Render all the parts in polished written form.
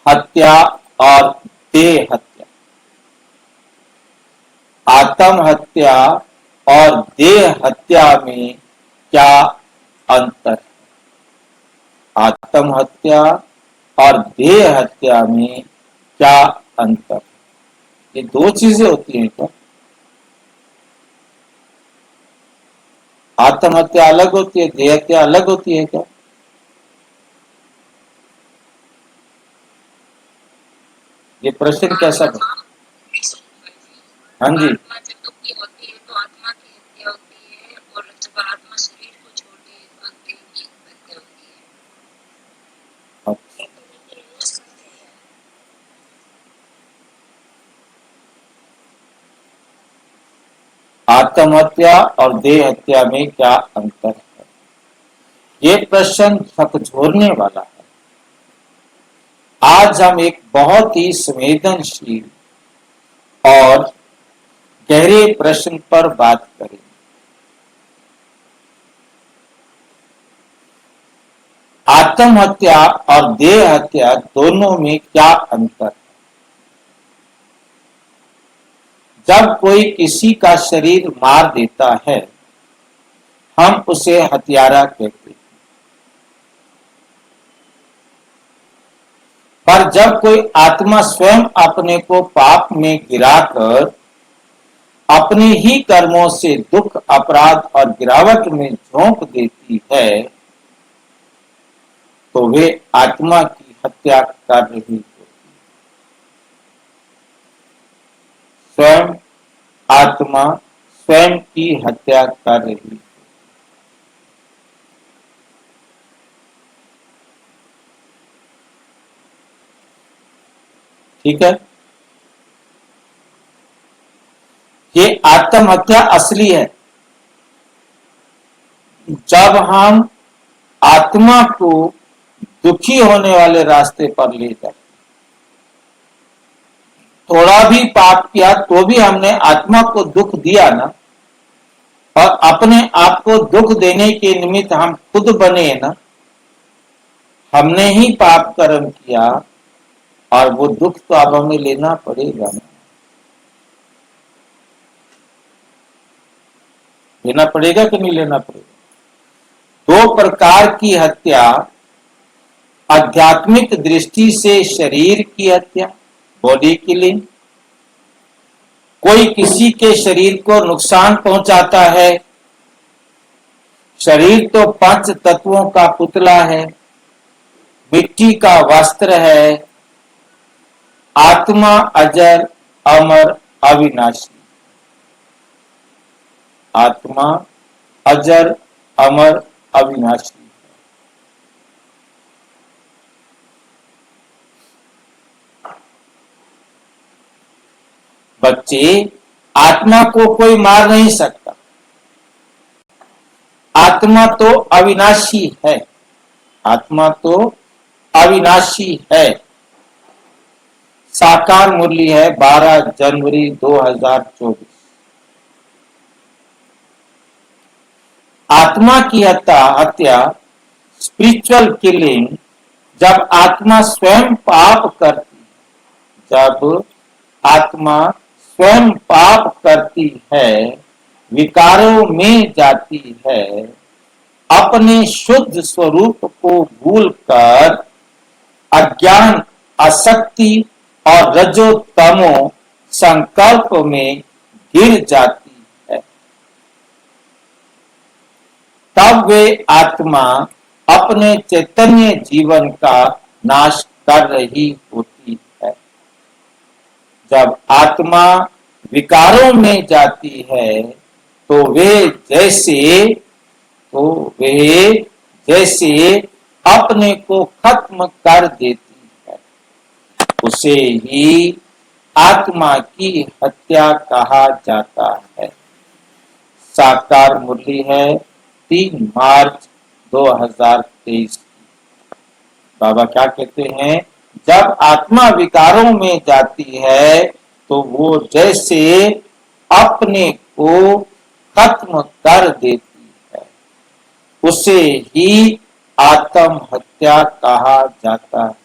हत्या और देह हत्या, आत्महत्या और देह हत्या में क्या अंतर है? आत्महत्या और देह हत्या में क्या अंतर? ये दो चीजें होती हैं क्या? आत्महत्या अलग होती है, देह हत्या अलग होती है क्या? ये प्रश्न कैसा है? हाँ जी। अच्छा। आत्महत्या और देह हत्या में क्या अंतर है? ये प्रश्न झकझोरने वाला है। आज हम एक बहुत ही संवेदनशील और गहरे प्रश्न पर बात करेंगे। आत्महत्या और देह हत्या दोनों में क्या अंतर है? जब कोई किसी का शरीर मार देता है, हम उसे हत्यारा कहते हैं। पर जब कोई आत्मा स्वयं अपने को पाप में गिराकर अपने ही कर्मों से दुख, अपराध और गिरावट में झोंक देती है, तो वे आत्मा की हत्या कर रही होती है। स्वयं आत्मा स्वयं की हत्या कर रही है। ठीक है, ये आत्महत्या असली है। जब हम आत्मा को दुखी होने वाले रास्ते पर ले जाते, थोड़ा भी पाप किया तो भी हमने आत्मा को दुख दिया ना, और अपने आप को दुख देने के निमित्त हम खुद बने ना, हमने ही पाप कर्म किया और वो दुख तो अब हमें लेना पड़ेगा ना। लेना पड़ेगा कि नहीं लेना पड़ेगा? दो प्रकार की हत्या, आध्यात्मिक दृष्टि से शरीर की हत्या, बॉडी किलिंग। कोई किसी के शरीर को नुकसान पहुंचाता है। शरीर तो पंच तत्वों का पुतला है, मिट्टी का वस्त्र है। आत्मा अजर, अमर, अविनाशी। आत्मा अजर, अमर, अविनाशी। बच्चे, आत्मा को कोई मार नहीं सकता। आत्मा तो अविनाशी है। आत्मा तो अविनाशी है। साकार मुरली है 12 जनवरी 2024। आत्मा की हत्या स्पिरिचुअल किलिंग, जब आत्मा स्वयं पाप करती, जब आत्मा स्वयं पाप करती है, विकारों में जाती है, अपने शुद्ध स्वरूप को भूलकर अज्ञान, आसक्ति और रजो तमो संकल्प में गिर जाती है, तब वे आत्मा अपने चैतन्य जीवन का नाश कर रही होती है। जब आत्मा विकारों में जाती है तो वे जैसे अपने को खत्म कर देती है। उसे ही आत्मा की हत्या कहा जाता है। साकार मुरली है 3 मार्च 2023। बाबा क्या कहते हैं? जब आत्मा विकारों में जाती है तो वो जैसे अपने को खत्म कर देती है, उसे ही आत्म हत्या कहा जाता है।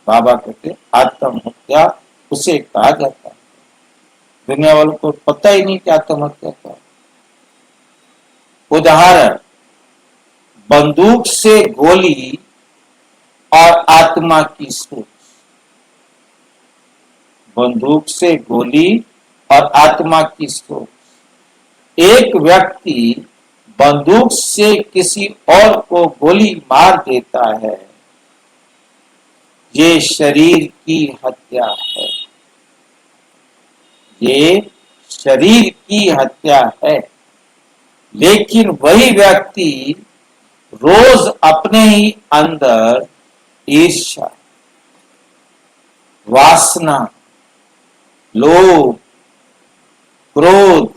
बाबा कहते आत्महत्या उसे कहा जाता है। दुनिया वालों को पता ही नहीं कि आत्महत्या क्या है। उदाहरण, बंदूक से गोली और आत्मा की सोच। बंदूक से गोली और आत्मा की सोच। एक व्यक्ति बंदूक से किसी और को गोली मार देता है, ये शरीर की हत्या है। ये शरीर की हत्या है। लेकिन वही व्यक्ति रोज अपने ही अंदर ईर्ष्या, वासना, लोभ, क्रोध,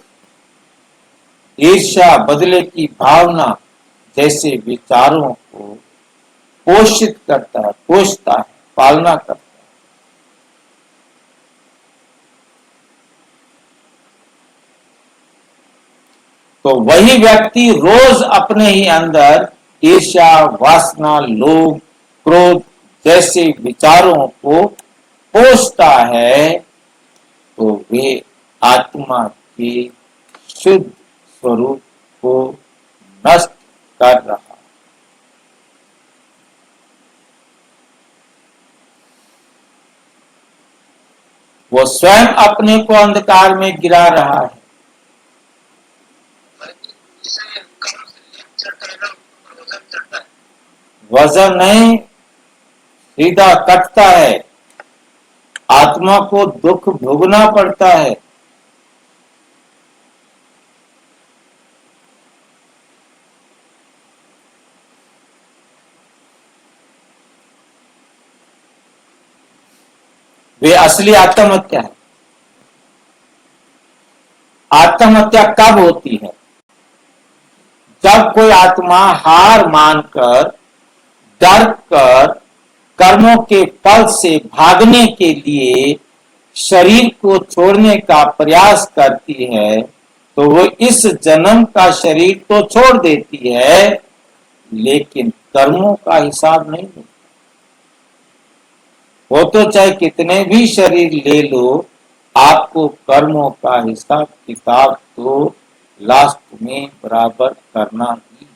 ईर्ष्या, बदले की भावना जैसे विचारों को पोषित करता है, पोषता है, पालना करता है। तो वही व्यक्ति रोज अपने ही अंदर ईर्ष्या, वासना, लोभ, क्रोध जैसे विचारों को पोषता है, तो वे आत्मा के शुद्ध स्वरूप को नष्ट कर रहा है। वो स्वयं अपने को अंधकार में गिरा रहा है। वजन नहीं, सीधा कटता है। आत्मा को दुख भोगना पड़ता है। वे असली आत्महत्या है। आत्महत्या कब होती है? जब कोई आत्मा हार मानकर, डर कर, कर्मों के फल से भागने के लिए शरीर को छोड़ने का प्रयास करती है, तो वो इस जन्म का शरीर तो छोड़ देती है, लेकिन कर्मों का हिसाब नहीं देती। वो तो चाहे कितने भी शरीर ले लो, आपको कर्मों का हिसाब किताब तो लास्ट में बराबर करना ही।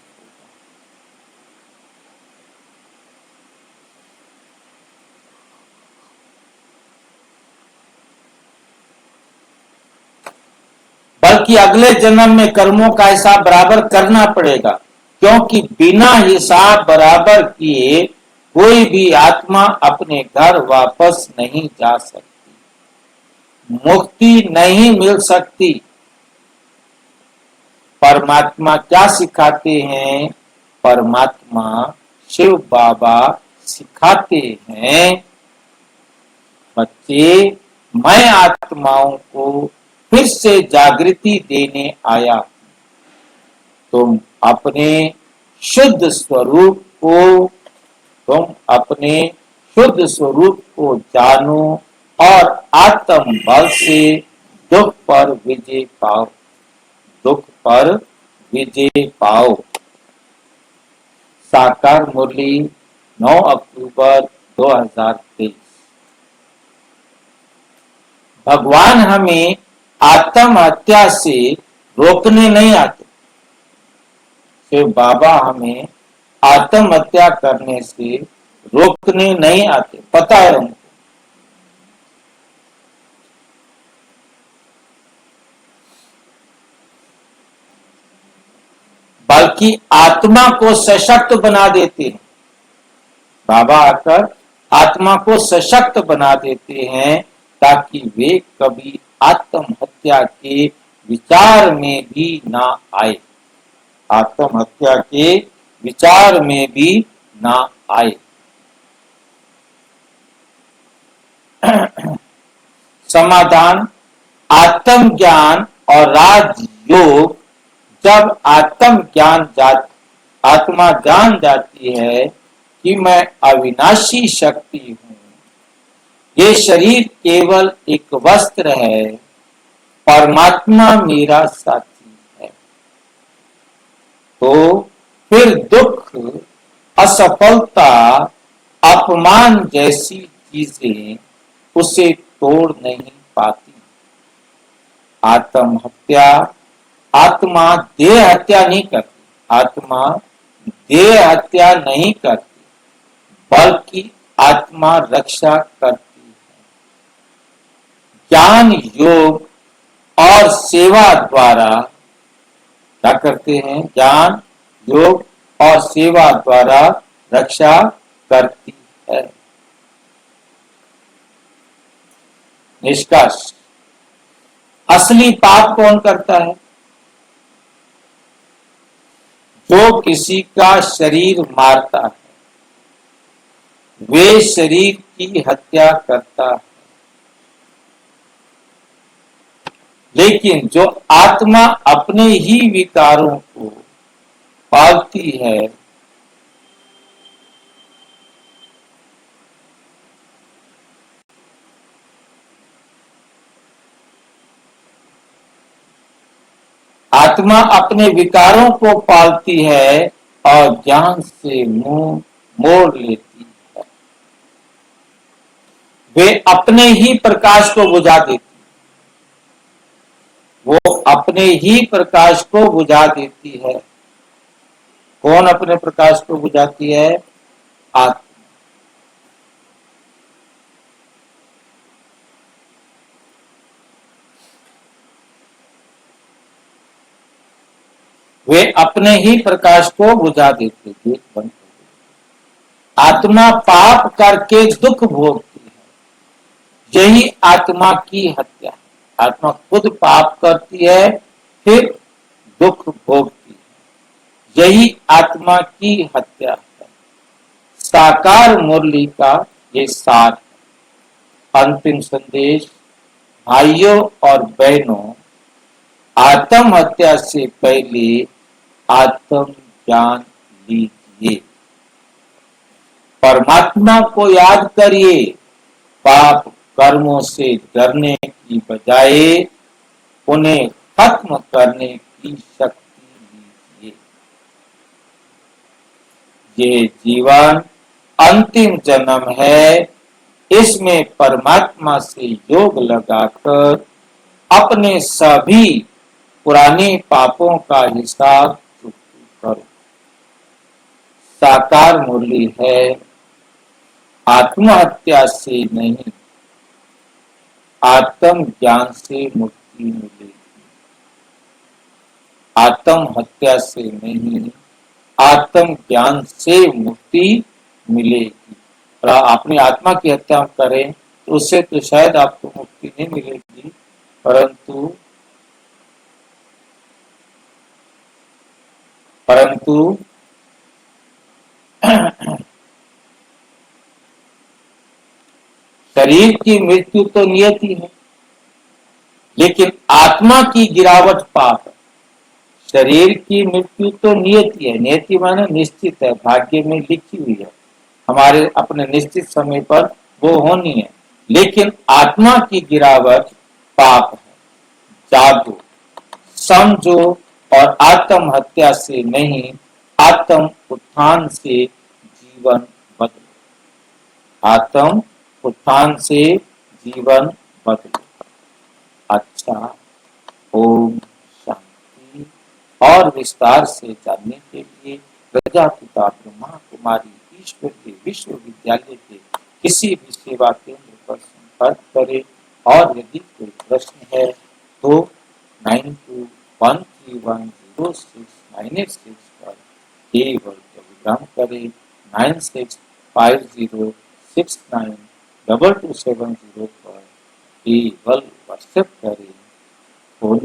बल्कि अगले जन्म में कर्मों का हिसाब बराबर करना पड़ेगा, क्योंकि बिना हिसाब बराबर किए कोई भी आत्मा अपने घर वापस नहीं जा सकती, मुक्ति नहीं मिल सकती। परमात्मा क्या सिखाते हैं? परमात्मा शिव बाबा सिखाते हैं, बच्चे, मैं आत्माओं को फिर से जागृति देने आया। तुम अपने शुद्ध स्वरूप को, तुम अपने शुद्ध स्वरूप को जानो और आत्म बल से दुख पर विजय पाओ। दुख पर विजय पाओ। साकार मुरली 9 अक्टूबर 2023। भगवान हमें आत्महत्या से रोकने नहीं आते। शिव बाबा हमें आत्महत्या करने से रोकने नहीं आते, पता है उनको। बल्कि आत्मा को सशक्त बना देते हैं। बाबा आकर आत्मा को सशक्त बना देते हैं, ताकि वे कभी आत्महत्या के विचार में भी ना आए। आत्महत्या के विचार में भी ना आए। समाधान, आत्म ज्ञान और राजयोग। जब आत्मा जान जाती है कि मैं अविनाशी शक्ति हूं, ये शरीर केवल एक वस्त्र है, परमात्मा मेरा साथी है, तो फिर दुख, असफलता, अपमान जैसी चीजें उसे तोड़ नहीं पाती। आत्महत्या, आत्मा देह हत्या नहीं करती, आत्मा देह हत्या नहीं करती, बल्कि आत्मा रक्षा करती है। ज्ञान, योग और सेवा द्वारा क्या करते हैं? ज्ञान, योग और सेवा द्वारा रक्षा करती है। निष्कर्ष, असली पाप कौन करता है? जो किसी का शरीर मारता है, वे शरीर की हत्या करता है। लेकिन जो आत्मा अपने ही विकारों को पालती है, आत्मा अपने विकारों को पालती है और ज्ञान से मुंह मोड़ लेती है। वे अपने ही प्रकाश को बुझा देती, वो अपने ही प्रकाश को बुझा देती है। कौन अपने प्रकाश को बुझाती है? आत्मा। वे अपने ही प्रकाश को बुझा देते। गेट बंद कर देते। आत्मा पाप करके दुख भोगती है, यही आत्मा की हत्या है। आत्मा खुद पाप करती है, फिर दुख भोगती है, यही आत्मा की हत्या है। साकार मुरली का ये सार है। अंतिम संदेश, भाइयों और बहनों, आत्महत्या से पहले आत्म ज्ञान लीजिए, परमात्मा को याद करिए, पाप कर्मों से डरने की बजाय उन्हें खत्म करने की शक्ति लीजिए। ये जीवन अंतिम जन्म है, इसमें परमात्मा से योग लगाकर अपने सभी पुराने पापों का हिसाब चुकता करो। साकार मुरली है, आत्महत्या से नहीं, आत्म ज्ञान से मुक्ति मिलेगी। आत्महत्या से नहीं, आत्म ज्ञान से मुक्ति मिलेगी। और अपनी आत्मा की हत्या करें तो उससे तो शायद आपको मुक्ति नहीं मिलेगी, परंतु शरीर की मृत्यु तो नियति है, लेकिन आत्मा की गिरावट पाप है। शरीर की मृत्यु तो नियति है, नियति माने निश्चित है, भाग्य में लिखी हुई है, हमारे अपने निश्चित समय पर वो होनी है। लेकिन आत्मा की गिरावट पाप है। जागो, समझो और आत्म हत्या से नहीं, आत्म उत्थान से जीवन बदलो। आत्म उत्थान से जीवन बदलो। अच्छा, ओम शांति। और विस्तार से जानने के लिए प्रजापिता ब्रह्मा कुमारी ईश्वर के विश्वविद्यालय के किसी भी सेवा केंद्र पर संपर्क करें। और यदि कोई प्रश्न है तो 9213106986 पर केवल टेलीग्राम करें। 9650692270 पर केवल व्हाट्सएप करें। फोन